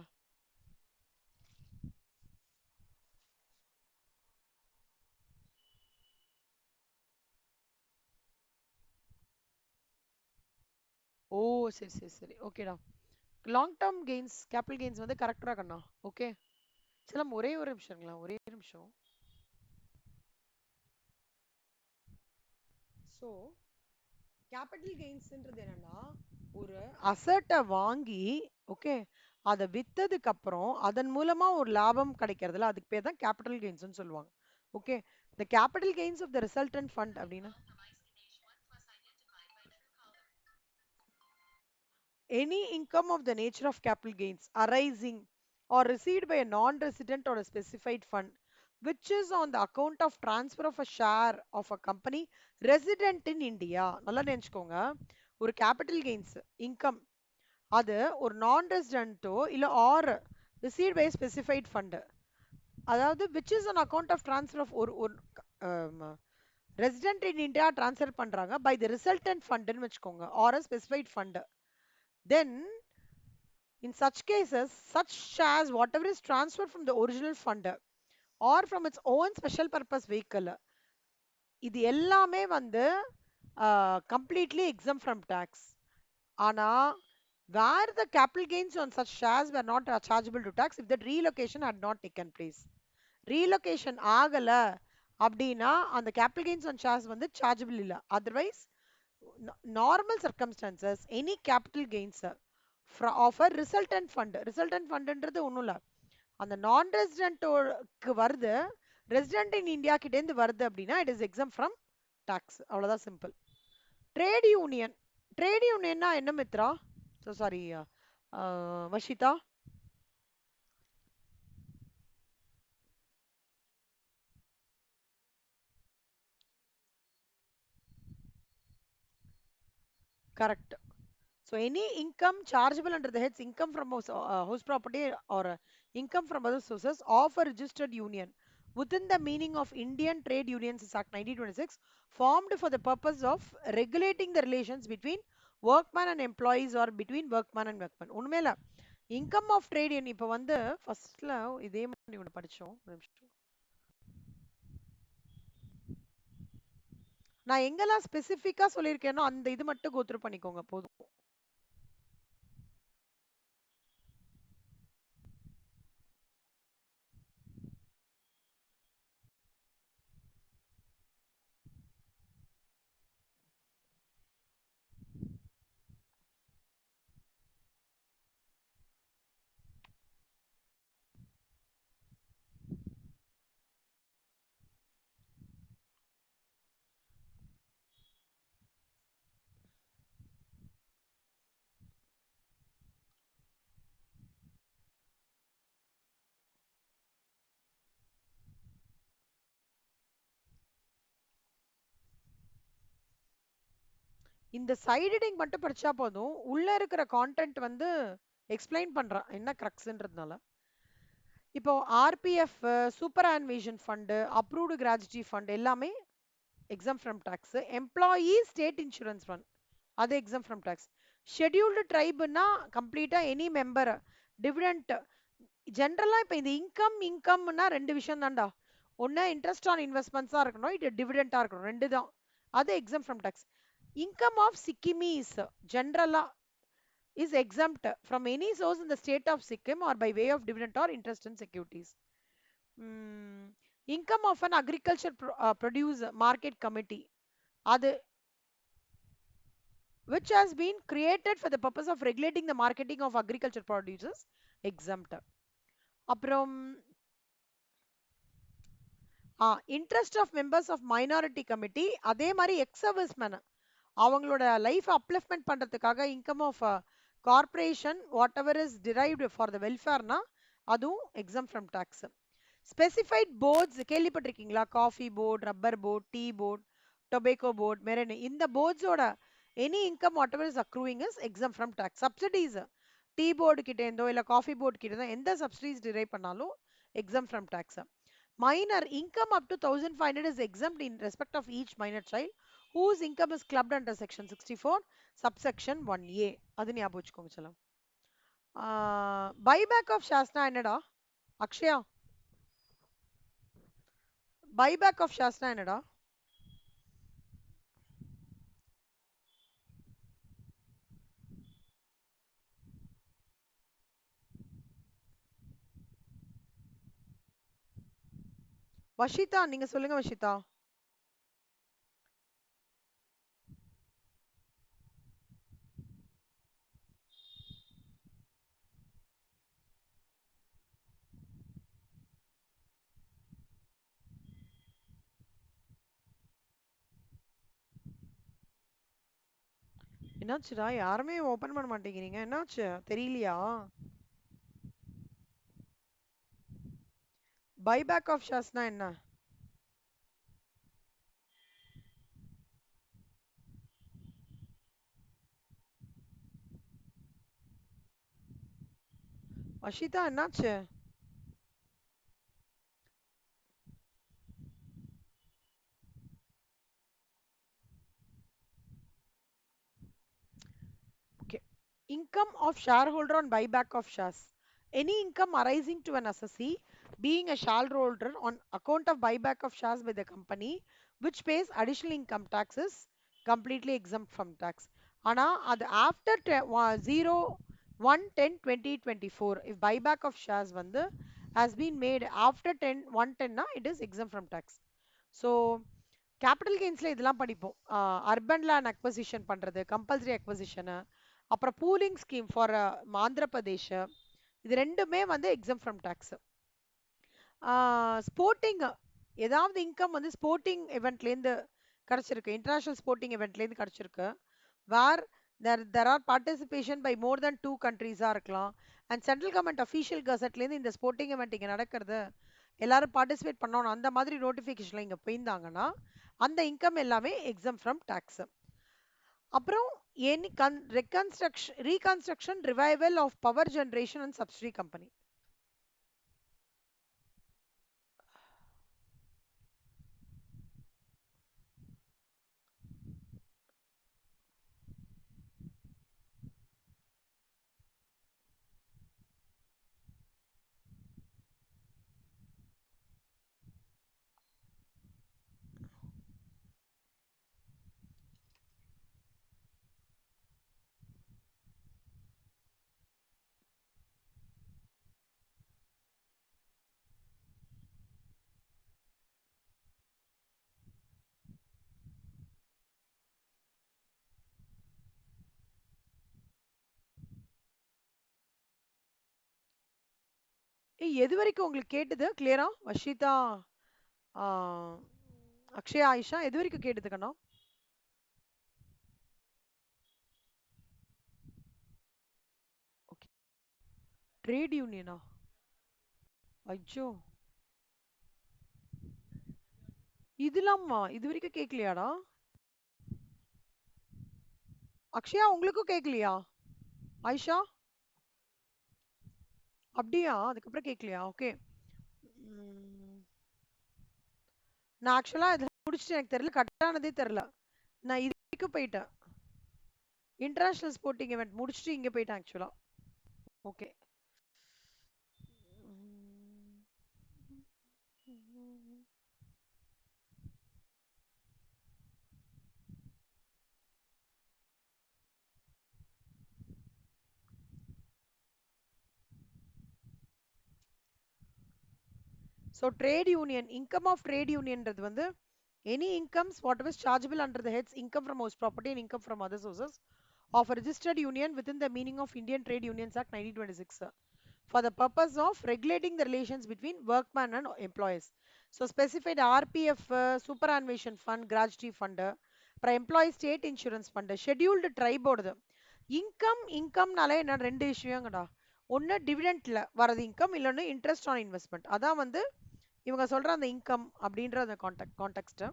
ஓ சரி சரி சரி, ஓகேடா. Long term gains capital gains வந்து கரெக்டா கண்ணா. ஓகே. சிலம் ஒரே ஒரு நிமிஷங்களா, ஒரே நிமிஷம். ஸோ கேபிட்டல் கெயின்ஸ்ன்றது என்னன்னா ஒரு அசட்டை வாங்கி, ஓகே, அதை வித்ததுக்கு அப்புறம் அதன் மூலமா ஒரு லாபம் கிடைக்கிறதுல அதுக்கு பேர் தான் கேபிட்டல் கெயின்ஸ்னு சொல்லுவாங்க. Okay. The capital gains of the resultant fund அப்படின்னா any income of the nature of capital gains arising or received by a non-resident or a specified fund which is on the account of transfer of a share of a company resident in India. நல்லா நினைச்சுக்கோங்க. ஒரு capital gains income அது ஒரு non ரெசிடென்ட்டோ இல்ல or received by specified fund, அதாவது which is an account of transfer of ஒரு ஒரு ரெசிடென்ட் இன் இந்தியா ட்ரான்ஸ்ஃபர் பண்றாங்க பை த ரிசல்டன்ட் ஃபண்ட்னு வச்சுக்கோங்க, or a specified fund. Then in such cases, such shares, whatever is transferred from the original funder or from its own special purpose vehicle, இது எல்லாமே வந்து completely exempt from tax. ஆனா where the capital gains on such shares were not chargeable to tax if that relocation had not taken place. Relocation ஆகல அப்படின்னா அந்த capital gains on shares வந்து chargeable இல்ல. Otherwise, normal circumstances, any capital gains of a resultant fund. Resultant fundன்றது ஒண்ணும் இல்ல, அந்த நான் ரெசிடென்ட்க்கு வருது, ரெசிடென்ட் இன் இந்தியா கிட்ட இருந்து வருது அப்படின்னா it is exempt from tax. அவ்வளவுதான் சிம்பிள். ட்ரேட் யூனியன், ட்ரேட் யூனியன்னா என்ன Mitra? So sorry Vashitha. Correct. So any income chargeable under the heads income from house property or income from other sources of a registered union within the meaning of Indian Trade Unions Act 1926 formed for the purpose of regulating the relations between workman and employees or between workman and workman. உண்மையில income of trade union இப்போ வந்து ஃபர்ஸ்ட்ல இதே மாதிரி ஒன்று படிச்சோம். ஒரு நிமிஷம். நான் எங்கெல்லாம் ஸ்பெசிஃபிக்கா சொல்லியிருக்கேனோ அந்த இது மட்டும் கோத்ரூ பண்ணிக்கோங்க போதும். இந்த சைடு ஹெட்டிங் மட்டும் படிச்சா போதும், உள்ள இருக்கிற கான்டென்ட் வந்து எக்ஸ்பிளைன் பண்றான் என்ன கிரக்ஸ்ன்றதுனால. இப்போ RPF, superannuation fund, approved gratuity fund எல்லாமே exempt from tax. Employee state insurance fund அது எக்ஸாம் ஃப்ரம் டாக்ஸ். ஷெட்யூல்டு ட்ரைப்னா கம்ப்ளீட்டா எனி மெம்பர். டிவிடெண்ட் ஜென்ரலா இப்போ இந்த இன்கம்னா ரெண்டு விஷயம் தான்டா. ஒன்று இன்ட்ரெஸ்ட் ஆன் இன்வெஸ்ட்மெண்ட்ஸாக இருக்கணும், இது டிவிடெண்டாக இருக்கணும், ரெண்டு தான். அது exempt from tax. Income of Sikkimese ஜென்ரலா is exempt from any source in the state of Sikkim or by way of dividend or interest in securities. Income of an agriculture produce market committee அது which has been created for the purpose of regulating the marketing of agriculture produces exempt. அப்புறம் interest of members of minority committee அதே மாதிரி ex serviceman அவங்களோட life upliftment பண்றதுக்காக income of corporation whatever is derived for the வெல்ஃபேர்னா அதுவும் exempt from tax. Specified boards கேள்விப்பட்டிருக்கீங்களா? Coffee board, rubber board, tea board, tobacco board, மெரனு இந்த போர்ட்ஸோட any income whatever is accruing is exempt from tax. Subsidies tea board கிட்ட இருந்தோ இல்லை coffee board கிட்ட இருந்தோ எந்த சப்சிடிஸ் டிரைவ் பண்ணாலும் exempt from tax. Minor income up to 1500 is exempt in respect of each minor child whose income is clubbed under section 64 subsection 1A. அது ஞாபகம் வச்சுக்கோங்க செல்லம். பைபேக் ஆஃப் ஷாஸ்னா என்னடா அக்ஷயா? பைபேக் ஆஃப் ஷாஸ்னா என்னடா? வஷிதா நீங்க சொல்லுங்க வஷிதா. என்னாச்சுடா யாருமே ஓபன் பண்ண மாட்டேங்கிறீங்க, என்னாச்சு தெரியலையா? பைபேக் ஆஃப் ஷாஸ்னா என்ன? வஷிதா என்னாச்சு? Okay. Income of shareholder on buyback of shares. Any income arising to an assessee being a shareholder on account of buyback of shares by the company which pays additional income taxes completely exempt from tax. ஆனா அது after 01/10/2024 if buyback of shares வந்து has been made after 10/1/10 னா it is exempt from tax. So capital கெயின்ஸ்ல இதெல்லாம் படிப்போம். Urban land acquisition பண்றது, compulsory acquisition, அப்புறம் pooling scheme for Andhra Pradesh, இது ரெண்டுமே வந்து எக்ஸாம் ஃப்ரம் டாக்ஸ். ஸ்போர்ட்டிங் ஏதாவது இன்கம் வந்து ஸ்போர்ட்டிங் இவெண்ட்லேருந்து கிடைச்சிருக்கு, இன்டர்நேஷனல் ஸ்போர்ட்டிங் இவெண்ட்லேருந்து கிடைச்சிருக்கு, where there are participation by more than 2 கண்ட்ரீஸாக இருக்கலாம். அண்ட் சென்ட்ரல் கவர்மெண்ட் அஃபீஷியல் கசட்லேருந்து இந்த ஸ்போர்ட்டிங் இவெண்ட் இங்கே நடக்கிறது எல்லாரும் பார்ட்டிசிபேட் பண்ணணும் அந்த மாதிரி நோட்டிஃபிகேஷன்ல இங்கே போயிருந்தாங்கன்னா அந்த இன்கம் எல்லாமே எக்ஸாம் ஃப்ரம் டாக்ஸ். அப்புறம் any reconstruction revival of power generation and subsidy company. எது வரைக்கும் உங்களுக்கு கேட்டது கிளியரா வஷிதா? அக்ஷயா, ஆயிஷா எது வரைக்கும் கேட்டது கண்ணா? ஓகே. ட்ரேட் யூனியனா? ஐயோ, இதுலாமா இது வரைக்கும் கேட்கலையாடா? அக்ஷயா உங்களுக்கும் கேட்கலையா? ஆயிஷா? அப்படியா? அதுக்கப்புறம் கேட்கலையா? ஓகே. நான் ஆக்சுவலா இதை முடிச்சுட்டு எனக்கு தெரியல, கட் ஆனதே தெரியல. நான் இது வரைக்கும் போயிட்டேன். இன்டர்நேஷனல் ஸ்போர்ட்டிங் event முடிச்சுட்டு இங்க போயிட்டேன் ஆக்சுவலா. Okay. So trade union, income of trade யூனியன்றது வந்து any incomes whatever chargeable under the heads income from house property and income from other sources of a registered union within the meaning of Indian Trade Unions Act 1926 for the purpose of regulating the relations between workmen and employees. So specified RPF, superannuation fund, gratuity fund, அப்புறம் employee state insurance fund, scheduled tribe ஓடது. இன்கம்னாலே என்ன, ரெண்டு விஷயங்கடா. ஒன்று டிவிடெண்ட்ல வரது income, இல்லொன்று இன்ட்ரெஸ்ட் ஆன் இன்வெஸ்ட்மெண்ட். அதான் வந்து இவங்க சொல்ற அந்த இன்கம் அப்படின்ற அந்த context.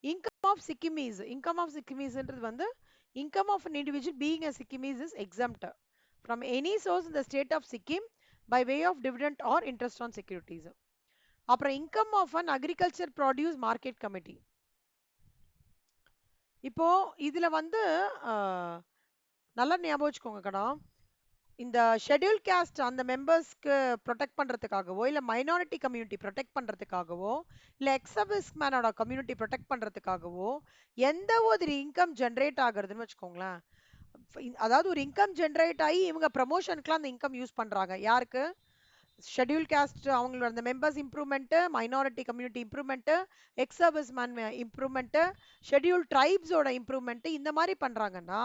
Income of Sikkimese, income of சிக்கிமீஸ்ன்றது வந்து income of an individual being a Sikkimese is exempt from any source in the state of Sikkim by way of dividend or interest on securities. அப்புறம் income of an agriculture produce market committee. இப்போ இதுல வந்து நல்லா ஞாபகம் வச்சுக்கோங்க கடா. இந்த schedule cost அந்த மெம்பர்ஸ்க்கு ப்ரொடெக்ட் பண்றதுக்காகவோ, இல்ல மைனாரிட்டி கம்யூனிட்டி ப்ரொடெக்ட் பண்றதுக்காகவோ, இல்ல எக்ஸர்விஸ் மேனோட கம்யூனிட்டி ப்ரொடெக்ட் பண்றதுக்காகவோ எந்த ஒரு இன்கம் ஜென்ரேட் ஆகுறதுன்னு வச்சுக்கோங்களேன். அதாவது ஒரு இன்கம் ஜென்ரேட் ஆகி இவங்க ப்ரமோஷனுக்குலாம் அந்த இன்கம் யூஸ் பண்றாங்க. யாருக்கு? ஷெட்யூல் காஸ்ட் அவங்களோட அந்த members improvement, minority community improvement, ex service man improvement, schedule ட்ரைப்ஸோட இம்ப்ரூவ்மெண்ட், இந்த மாதிரி பண்றாங்கன்னா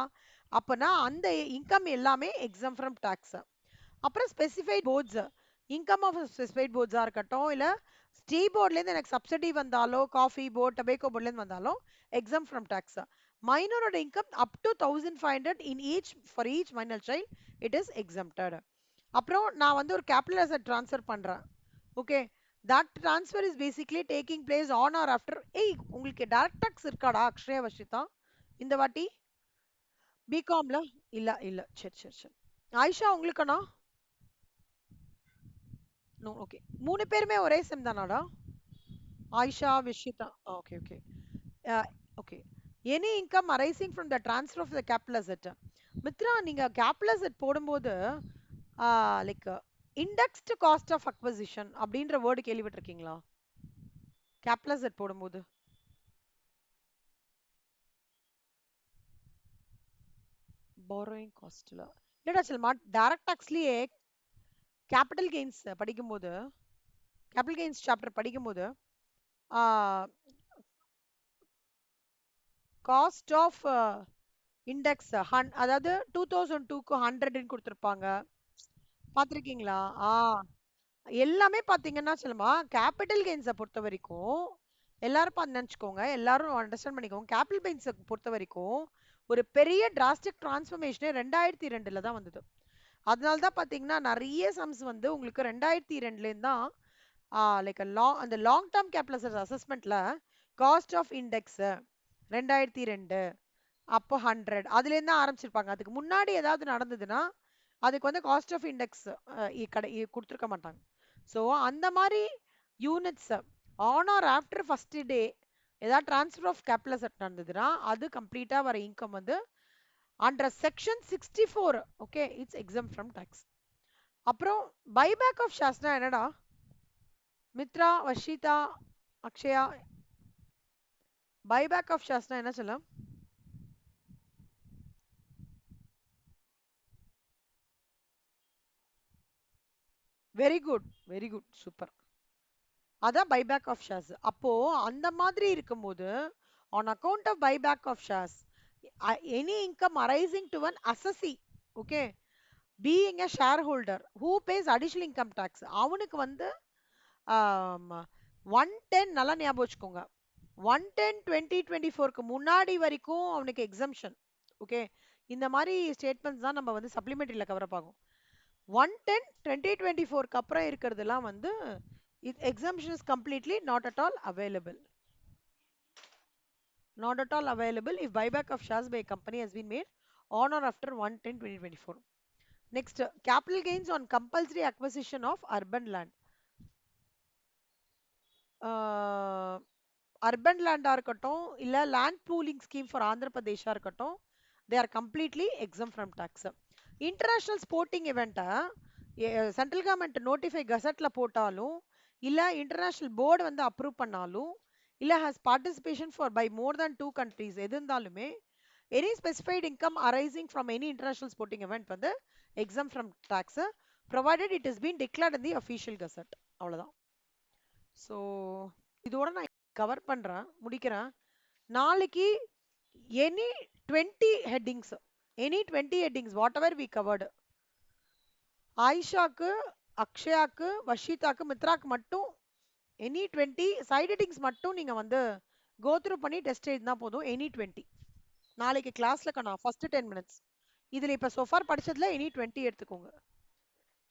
அப்பனா அந்த இன்கம் எல்லாமே எக்ஸம் ஃப்ரம் டாக்ஸ். அப்புறம் specified boards, income of specified போர்ட்ஸா இருக்கட்டும், இல்ல ஸ்டீ போர்ட்லேருந்து எனக்கு சப்சிடி வந்தாலோ, காஃபி போர்ட், டபேக்கோ போர்ட்லேருந்து வந்தாலும் எக்ஸம் ஃப்ரம் டாக்ஸ். மைனரோட income up to 1500 in each for each minor child it is exempted. அப்புறம் நான் வந்து ஒரு கேபிட்டல் அசெட் ட்ரான்ஸ்ஃபர் பண்றேன். Okay, that transfer is basically taking place on or after. ஏய், உங்களுக்கு டைரக்ட் டாக்ஸ் இருக்காடா அக்ஷயா வர்ஷிதா இந்த வாட்டி? பிகாம்ல இல்ல இல்ல, சரி சரி சரி. ஆயிஷா உங்களுக்கானா? No, okay. மூணு பேருமே ஒரே செம் தானாடா? Ayesha, Vishitha. Okay okay. Okay. Any income arising from the transfer of the capital asset. Mitra, நீங்க கேபிட்டல் அசெட் போடும்போது like indexed cost of acquisition அப்படின்ற வேர்டு கேள்விப்பட்டிருக்கீங்களா? கேபிட்டல் அசெட் போடும்போது borrowing காஸ்ட்ல இல்லடா செல்மா, டைரக்ட் டாக்ஸ்லயே கேபிட்டல் கெயின்ஸ் படிக்கும்போது, கேபிட்டல் கெயின்ஸ் சாப்டர் படிக்கும்போது காஸ்ட் ஆஃப் இண்டெக்ஸ் அதாவது 2002க்கு 100ன்னு கொடுத்துருப்பாங்க. பார்த்துருக்கீங்களா? எல்லாமே பார்த்தீங்கன்னா சொல்லுமா, கேபிட்டல் கெயின்ஸை பொறுத்த வரைக்கும் எல்லாரும் பார்த்து நினச்சிக்கோங்க, எல்லாரும் அண்டர்ஸ்டாண்ட் பண்ணிக்கோங்க. கேபிட்டல் கெயின்ஸை பொறுத்த வரைக்கும் ஒரு பெரிய டிராஸ்டிக் டிரான்ஸ்ஃபர்மேஷனே 2002ல தான் வந்தது. அதனால தான் பார்த்தீங்கன்னா நிறைய சம்ஸ் வந்து உங்களுக்கு 2002லேருந்து தான் லைக் அந்த லாங் டேர்ம் கேபிட்டல் அசஸ்மெண்ட்ல காஸ்ட் ஆஃப் இண்டெக்ஸ் 2002 அப்போ 100 அதுலேருந்து தான் ஆரம்பிச்சிருப்பாங்க. அதுக்கு முன்னாடி ஏதாவது நடந்ததுன்னா அதுக்கு வந்து காஸ்ட் ஆஃப் இண்டெக்ஸ் கொடுத்துருக்க மாட்டாங்க. ஸோ அந்த மாதிரி units on or after first day ஏதாவது ட்ரான்ஸ்ஃபர் ஆஃப் கேபிட்டல் அசெட் நடந்ததுன்னா அது கம்ப்ளீட்டாக வர இன்கம் வந்து under section 64 okay it's exempt from tax. அப்புறம் பைபேக் ஆஃப் ஷேர்ஸ்னா என்னடா? மித்ரா, வர்ஷிதா, அக்ஷயா, பைபேக் ஆஃப் ஷேர்ஸ்னா என்ன சொல்ல? Very good, very good, super. அதான் பைபேக் ஆஃப் ஷேர்ஸ். அப்போ அந்த மாதிரி இருக்கும்போது on account of buyback of shares any income arising to one assessee, okay, being a shareholder who pays additional income tax, அவனுக்கு வந்து 110 நல்லா ஞாபகம் வச்சுக்கோங்க, 110 2024க்கு முன்னாடி வரைக்கும் அவனுக்கு எக்ஸம்ஷன். ஓகே, இந்த மாதிரி ஸ்டேட்மெண்ட்ஸ் தான் நம்ம வந்து சப்ளிமெண்டரியில கவர் அப் ஆகும். 110 2024க்கு அப்புறம் இருக்கிறதுலாம் வந்து exemption is completely not at all available. Not at all available if buyback of shares by a company has been made on or after 1/10/2024. Next, capital gains on compulsory acquisition of urban land. Urban லேண்டா இருக்கட்டும் இல்ல land pooling scheme for Andhra பிரதேஷா இருக்கட்டும், they are completely exempt from tax. International sporting இவெண்ட்டை central government notify கசட்ல போட்டாலும் இல்ல international board வந்து அப்ரூவ் பண்ணாலும் இல்ல has participation for by more than 2 countries எது இருந்தாலுமே any specified income arising from any international sporting event வந்து exempt from tax provided it is been declared in the official gazette. அவ்வளவுதான். So இதோட நான் cover பண்றேன், முடிக்கிறேன். நாளைக்கு any 20 headings, any 20 headings whatever we covered, ஆயிஷாக்கு, அக்ஷயாக்கு, வஷிதாக்கு, மித்ராக்கு மட்டும் எனி 20 சைட் ஹெட்டிங்ஸ் மட்டும் நீங்க வந்து கோ த்ரூ பண்ணி டெஸ்ட் எழுதினா போதும். எனி 20 நாளைக்கு கிளாஸ்ல நான் ஃபர்ஸ்ட் 10 மினிட்ஸ் இதுல இப்ப சோஃபார் படிச்சதுல எனி 20 எடுத்துக்கோங்க.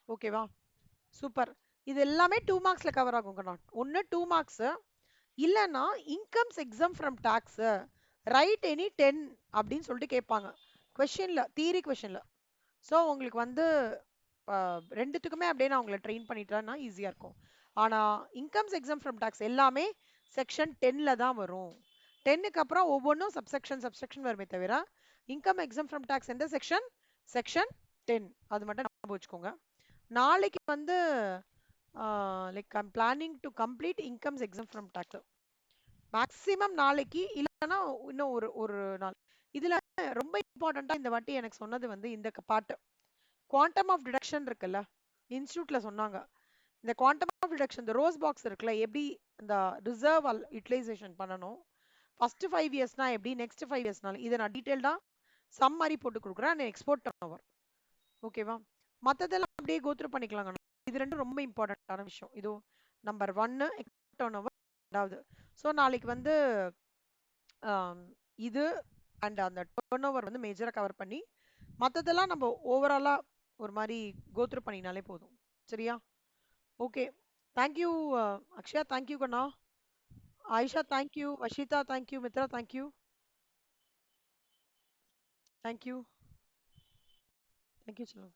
ஓகேவா? சூப்பர். இது எல்லாமே 2 மார்க்ஸ்ல கவர் ஆகும் கண்ணா. ஒன்னு 2 மார்க்ஸ், இல்லைன்னா incomes exempt from tax right any 10 அப்படின்னு சொல்லிட்டு கேட்பாங்க கொஸ்டின்ல, தியரி கொஸ்டின்ல. ஸோ உங்களுக்கு வந்து ரெண்டுத்துக்குமே அப்படியே நான் உங்களை ட்ரெயின் பண்ணிட்டேன்னா ஈஸியாக இருக்கும். ஆனால் இன்கம்ஸ் எக்ஸம் ஃப்ரம் டாக்ஸ் எல்லாமே செக்ஷன் 10ல தான் வரும். 10க்கு அப்புறம் ஒவ்வொன்றும் சப்செக்ஷன் வருமே தவிர இன்கம் எக்ஸம் ஃப்ரம் டாக்ஸ் எந்த செக்ஷன்? செக்ஷன் 10. அது மட்டும் ஞாபகம் வச்சுக்கோங்க. நாளைக்கு வந்து like I'm planning to complete incomes exempt from tax maximum நாளைக்கு, இல்லைன்னா இன்னும் ஒரு ஒரு நாள். இதுல ரொம்ப இம்பார்ட்டண்டா இந்த வாட்டி எனக்கு சொன்னது வந்து இந்த பாட்டு குவாண்டம் ஆஃப் டிடக்ஷன் இருக்குல்ல, இன்ஸ்டியூட்ல சொன்னாங்க. இந்த குவாண்டம் ஆஃப் டிடக்ஷன், இந்த ரோஸ் பாக்ஸ் இருக்குல்ல, எப்படி இந்த ரிசர்வ் யூட்டிலைசேஷன் பண்ணணும், ஃபர்ஸ்ட் 5 இயர்ஸ்னா எப்படி, நெக்ஸ்ட் 5 இயர்ஸ்னாலும் இதை நான் டீட்டெயில்டா சம் மாதிரி போட்டு கொடுக்குறேன். Export turn over. ஓகேவா? மற்றதெல்லாம் அப்படியே கோத்ரூ பண்ணிக்கலாங்க. இது ரெண்டும் ரொம்ப இம்பார்ட்டன்டான விஷயம். இது நம்பர் 1 எக்ஸ்போர்ட் டர்ன் ஓவர், ரெண்டாவது. ஸோ நாளைக்கு வந்து இது அண்ட் அந்த டர்ன் ஓவர் வந்து மேஜரா கவர் பண்ணி மற்றதெல்லாம் நம்ம ஓவராலா ஒரு மாதிரி கோத்ரூ பண்ணினாலே போதும். சரியா? ஓகே. தேங்க்யூ அக்ஷயா, தேங்க்யூ கண்ணா. Ayesha thank you, Vashitha thank you, Mitra thank you. Thank you. Thank you சொல்லுங்க.